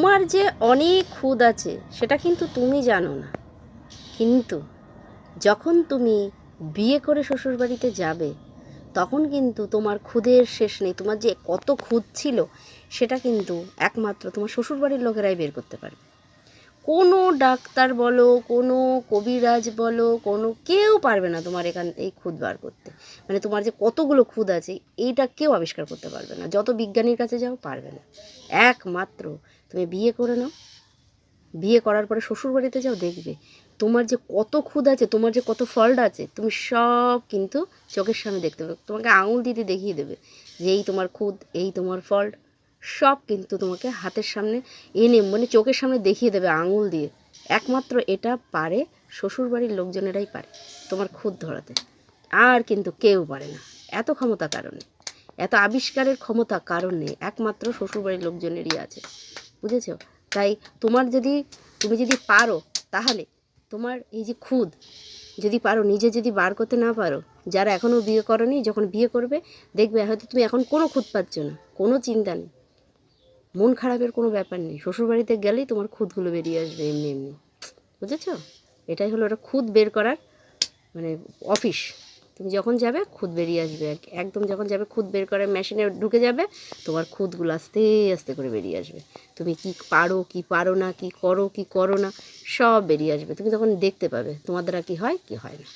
তোমার যে অনেক খুদ আছে সেটা কিন্তু তুমি জানো না, কিন্তু যখন তুমি বিয়ে করে শ্বশুরবাড়িতে যাবে তখন কিন্তু তোমার খুদের শেষ নেই। তোমার যে কত খুদ ছিল সেটা কিন্তু একমাত্র তোমার শ্বশুরবাড়ির লোকেরাই বের করতে পারবে। কোনো ডাক্তার বলো, কোনো কবিরাজ বলো, কোনো কেউ পারবে না তোমার এই খুদ বার করতে। মানে তোমার যে কতগুলো খুদ আছে এইটা কেউ আবিষ্কার করতে পারবে না, যত বিজ্ঞানীর কাছে যাও পারবে না। একমাত্র তুমি বিয়ে করে নাও, বিয়ে করার পরে শ্বশুরবাড়িতে যাও, দেখবে তোমার যে কত খুদ আছে, তোমার যে কত ফল্ট আছে, তুমি সব কিন্তু চোখের সামনে দেখতে পাবে। তোমাকে আঙুল দিয়ে দেখিয়ে দেবে যে এই তোমার খুদ, এই তোমার ফল্ট, সব কিন্তু তোমাকে হাতের সামনে এনে মানে চোখের সামনে দেখিয়ে দেবে আঙুল দিয়ে। একমাত্র এটা পারে শ্বশুরবাড়ির লোকজনেরাই পারে তোমার খুদ ধরাতে, আর কিন্তু কেউ পারে না। এত ক্ষমতা কারণে, এত আবিষ্কারের ক্ষমতা কারণে একমাত্র শ্বশুরবাড়ির লোকজনেরই আছে, বুঝেছো? তাই তুমি যদি পারো, তাহলে তোমার এই যে খুদ যদি পারো, নিজে যদি বার করতে না পারো, যারা এখনও বিয়ে করনি, যখন বিয়ে করবে দেখবে হয়তো তুমি এখন কোনো খুদ পাচ্ছ না, কোনো চিন্তা নেই, মন খারাপের কোনো ব্যাপার নেই। শ্বশুরবাড়িতে গেলেই তোমার খুদগুলো বেরিয়ে আসবে এমনি এমনি, বুঝেছো? এটাই হলো ওটা খুদ বের করার মানে অফিস। তুমি যখন যাবে খুদ বেরিয়ে আসবে আর কি, একদম যখন যাবে খুদ বের করার মেশিনে ঢুকে যাবে, তোমার খুদগুলো আস্তে আস্তে করে বেরিয়ে আসবে। তুমি কি পারো কি পারো না, কি করো কি করো না, সব বেরিয়ে আসবে। তুমি তখন দেখতে পাবে তোমার দ্বারা কি হয় কি হয় না।